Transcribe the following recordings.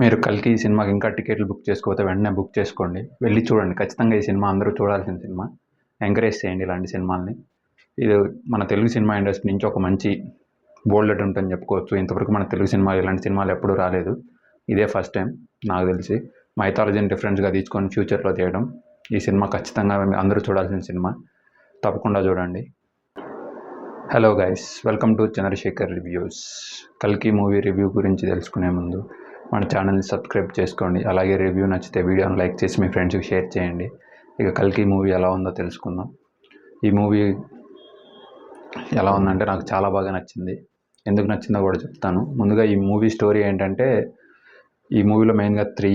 మీరు 'కల్కి' సినిమాకి ఇంకా టికెట్లు బుక్ చేసుకోకపోతే వెంటనే బుక్ చేసుకోండి. వెళ్ళి చూడండి. ఖచ్చితంగా ఈ సినిమా అందరూ చూడాల్సిన సినిమా. ఎంకరేజ్ చేయండి ఇలాంటి సినిమాల్ని. ఇది మన తెలుగు సినిమా ఇండస్ట్రీ నుంచి ఒక మంచి బోల్డ్ అటెంప్ట్ అని చెప్పుకోవచ్చు. ఇంతవరకు మన తెలుగు సినిమాలు ఇలాంటి సినిమాలు ఎప్పుడూ రాలేదు. ఇదే ఫస్ట్ టైం నాకు తెలిసి. మైథాలజీని డిఫరెన్స్గా తీసుకొని ఫ్యూచర్లో తీయడం. ఈ సినిమా ఖచ్చితంగా అందరూ చూడాల్సిన సినిమా. తప్పకుండా చూడండి. Hello guys, welcome to Chandrashekhar reviews. 'కల్కి' మూవీ రివ్యూ గురించి తెలుసుకునే ముందు మన ఛానల్ని సబ్స్క్రైబ్ చేసుకోండి. అలాగే రివ్యూ నచ్చితే వీడియోని లైక్ చేసి మీ ఫ్రెండ్స్కి షేర్ చేయండి. ఇక 'కల్కి' మూవీ ఎలా ఉందో తెలుసుకుందాం. ఈ మూవీ ఎలా ఉందంటే నాకు చాలా బాగా నచ్చింది. ఎందుకు నచ్చిందో కూడా చెప్తాను. ముందుగా ఈ మూవీ స్టోరీ ఏంటంటే, ఈ మూవీలో మెయిన్గా 3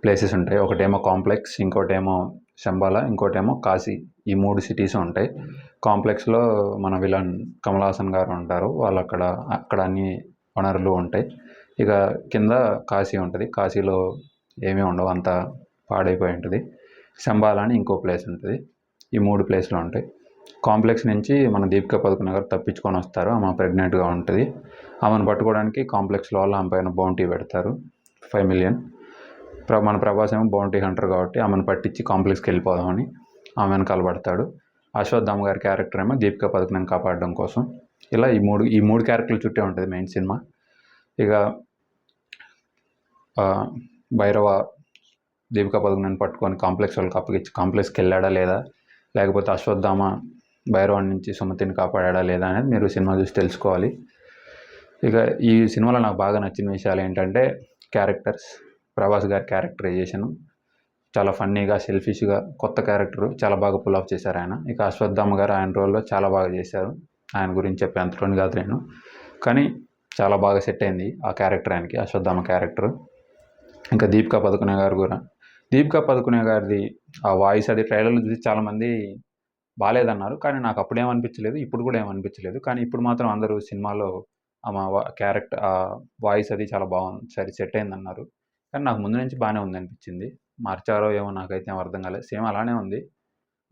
ప్లేసెస్ ఉంటాయి. ఒకటేమో కాంప్లెక్స్, ఇంకోటేమో శంబాలా, ఇంకోటేమో కాశీ. ఈ 3 సిటీస్ ఉంటాయి. కాంప్లెక్స్లో మన విలన్ కమల్ హాసన్ గారు ఉంటారు. వాళ్ళు అక్కడ అన్ని వనరులు ఉంటాయి. ఇక కింద కాశీ ఉంటుంది. కాశీలో ఏమీ ఉండవు, అంతా పాడైపోయి ఉంటుంది. శంబాలా అని ఇంకో ప్లేస్ ఉంటుంది. ఈ 3 ప్లేస్లు ఉంటాయి. కాంప్లెక్స్ నుంచి మన దీపికా పదుకునే గారు తప్పించుకొని వస్తారు. ఆమె ప్రెగ్నెంట్గా ఉంటుంది. ఆమెను పట్టుకోవడానికి కాంప్లెక్స్లో వాళ్ళు ఆమె పైన బౌంటీ పెడతారు, 5 మిలియన్. మన ప్రభాస్ ఏమో బౌంటీ హంటర్ కాబట్టి ఆమెను పట్టించి కాంప్లెక్స్కి వెళ్ళిపోదామని ఆమె వెనకాల పడతాడు. అశ్వత్థామ గారి క్యారెక్టర్ ఏమో దీపికా పదుకునేని కాపాడడం కోసం. ఇలా ఈ మూడు క్యారెక్టర్ల చుట్టే ఉంటుంది మెయిన్ సినిమా. ఇక భైరవ దీపికా పదుకునేని పట్టుకొని కాంప్లెక్స్ వాళ్ళకి అప్పగించి కాంప్లెక్స్కి వెళ్ళాడా లేదా, లేకపోతే అశ్వత్థామ భైరవాన్ నుంచి సుమతిని కాపాడా లేదా అనేది మీరు సినిమా చూసి తెలుసుకోవాలి. ఇక ఈ సినిమాలో నాకు బాగా నచ్చిన విషయాలు ఏంటంటే, క్యారెక్టర్స్. ప్రభాస్ గారి క్యారెక్టరైజేషను చాలా ఫన్నీగా, సెల్ఫిష్గా, కొత్త క్యారెక్టరు చాలా బాగా పుల్ ఆఫ్ చేశారు ఆయన. ఇక అశ్వత్థామ గారు ఆయన రోల్లో చాలా బాగా చేశారు. ఆయన గురించి చెప్పేంతలోని కాదు నేను, కానీ చాలా బాగా సెట్ అయింది ఆ క్యారెక్టర్ ఆయనకి, అశ్వత్థామ క్యారెక్టరు. ఇంకా దీపికా పదుకునే గారు కూడా, దీపికా పదుకునే గారిది ఆ వాయిస్ అది ట్రైలర్లో చూసి చాలామంది బాగాలేదన్నారు. కానీ నాకు అప్పుడేమనిపించలేదు, ఇప్పుడు కూడా ఏమనిపించలేదు. కానీ ఇప్పుడు మాత్రం అందరూ సినిమాలో ఆమె క్యారెక్టర్ వాయిస్ అది చాలా బాగుంది, సరే సెట్ అయిందన్నారు. కానీ నాకు ముందు నుంచి బాగానే ఉంది అనిపించింది. మార్చారో ఏమో నాకైతే ఏం అర్థం కాలేదు. సేమ్ అలానే ఉంది.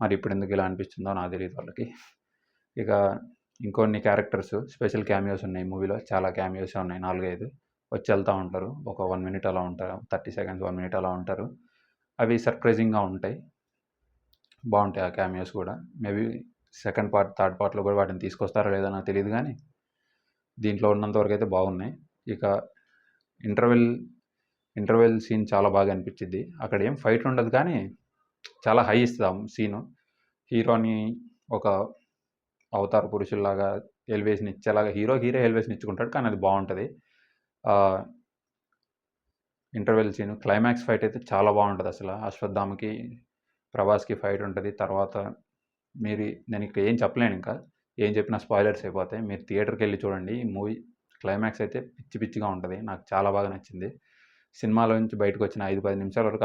మరి ఇప్పుడు ఎందుకు ఇలా అనిపిస్తుందో నాకు తెలియదు వాళ్ళకి. ఇక ఇంకొన్ని క్యారెక్టర్స్ స్పెషల్ క్యామియోస్ ఉన్నాయి మూవీలో. చాలా క్యామియోసే ఉన్నాయి, 4, 5 వచ్చి వెళ్తూ ఉంటారు. ఒక 1 మినిట్ అలా ఉంటారు, 30 సెకండ్స్ 1 మినిట్ అలా ఉంటారు. అవి సర్ప్రైజింగ్గా ఉంటాయి, బాగుంటాయి ఆ క్యామియోస్ కూడా. మేబీ సెకండ్ పార్ట్, థర్డ్ పార్ట్లో కూడా వాటిని తీసుకొస్తారో లేదో నాకు తెలియదు, కానీ దీంట్లో ఉన్నంతవరకు అయితే బాగున్నాయి. ఇక ఇంటర్వెల్ సీన్ చాలా బాగా అనిపించింది. అక్కడ ఏం ఫైట్ ఉండదు, కానీ చాలా హై ఇస్తాం సీను. హీరోని ఒక అవతార పురుషుల్లాగా ఎలివేషన్ ఇచ్చేలాగా హీరో ఎలివేషన్ ఇచ్చుకుంటాడు, కానీ అది బాగుంటుంది. ఇంటర్వెల్ సీను, క్లైమాక్స్ ఫైట్ అయితే చాలా బాగుంటుంది అసలు. అశ్వత్థామకి ప్రభాస్కి ఫైట్ ఉంటుంది. తర్వాత నేను ఇక్కడ ఏం చెప్పలేను, ఇంకా ఏం చెప్పినా స్పాయిలర్స్ అయిపోతాయి. మీరు థియేటర్కి వెళ్ళి చూడండి. ఈ మూవీ క్లైమాక్స్ అయితే పిచ్చిగా ఉంటుంది. నాకు చాలా బాగా నచ్చింది. సినిమాలో నుంచి బయటకు వచ్చిన 5-10 నిమిషాల వరకు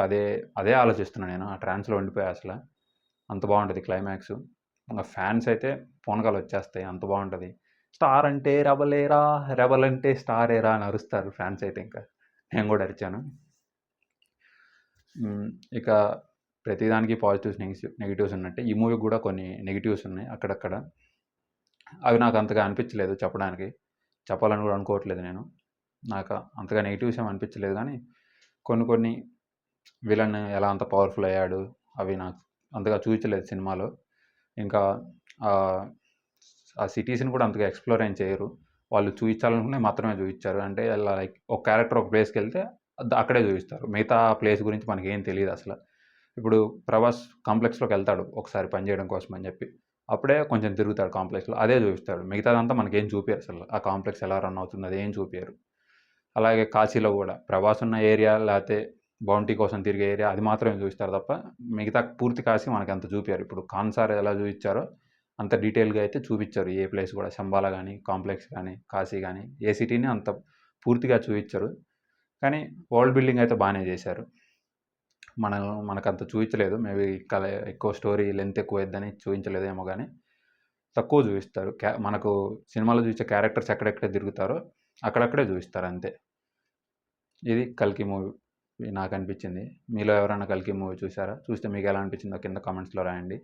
అదే ఆలోచిస్తున్నాను నేను. ఆ ట్రాన్స్లో ఉండిపోయా అసలు. అంత బాగుంటుంది క్లైమాక్స్. ఇంకా ఫ్యాన్స్ అయితే పూనకాలు వచ్చేస్తాయి, అంత బాగుంటుంది. స్టార్ అంటే రెబలేరా, రెబల్ అంటే స్టారేరా అని అరుస్తారు ఫ్యాన్స్ అయితే. ఇంకా నేను కూడా అరిచాను. ఇక ప్రతిదానికి పాజిటివ్స్, నెగిటివ్స్ ఉన్నట్టే ఈ మూవీకి కూడా కొన్ని నెగిటివ్స్ ఉన్నాయి అక్కడక్కడ. అవి నాకు అంతగా అనిపించలేదు చెప్పాలని కూడా అనుకోవట్లేదు నేను. నాకు అంతగా నెగిటివ్స్ ఏమి అనిపించలేదు, కానీ కొన్ని విలన్ ఎలా అంత పవర్ఫుల్ అయ్యాడు అవి నాకు అంతగా చూపించలేదు సినిమాలో. ఇంకా ఆ సిటీస్ని కూడా అంతగా ఎక్స్ప్లోర్ ఏం చేయరు. వాళ్ళు చూపించాలనుకునే మాత్రమే చూపించారు. అంటే లైక్ ఒక క్యారెక్టర్ ఒక ప్లేస్కి వెళ్తే అక్కడే చూపిస్తారు, మిగతా ప్లేస్ గురించి మనకి ఏం తెలియదు అసలు. ఇప్పుడు ప్రభాస్ కాంప్లెక్స్లోకి వెళ్తాడు ఒకసారి పని చేయడం కోసం అని చెప్పి, అప్పుడే కొంచెం తిరుగుతాడు కాంప్లెక్స్లో, అదే చూపిస్తాడు. మిగతాదంతా మనకేం చూపించారు అసలు. ఆ కాంప్లెక్స్ ఎలా రన్ అవుతుంది అది ఏం చూపించారు. అలాగే కాశీలో కూడా ప్రభాస్ ఉన్న ఏరియా, లేకపోతే బౌంటీ కోసం తిరిగే ఏరియా, అది మాత్రమే చూపిస్తారు తప్ప మిగతా పూర్తి కాశీ మనకి అంత చూపించారు. ఇప్పుడు ఖాన్సార్ ఎలా చూపించారో అంత డీటెయిల్గా అయితే చూపించారు ఏ ప్లేస్ కూడా. శంబాలా కానీ, కాంప్లెక్స్ కానీ, కాశీ కానీ, ఏ సిటీని అంత పూర్తిగా చూపించరు. కానీ వరల్డ్ బిల్డింగ్ అయితే బాగానే చేశారు. మనకంత చూపించలేదు. మేబీ ఎక్కువ స్టోరీ లెంత్ ఎక్కువ అయిద్దని చూపించలేదేమో, కానీ తక్కువ చూపిస్తారు. మనకు సినిమాలో చూసే క్యారెక్టర్స్ ఎక్కడెక్కడ తిరుగుతారో అక్కడక్కడే చూపిస్తారు అంతే. ఇది 'కల్కి' మూవీ నాకు అనిపించింది. మీలో ఎవరైనా 'కల్కి' మూవీ చూసారా? చూస్తే మీకు ఎలా అనిపించిందో కింద కామెంట్స్లో రాయండి.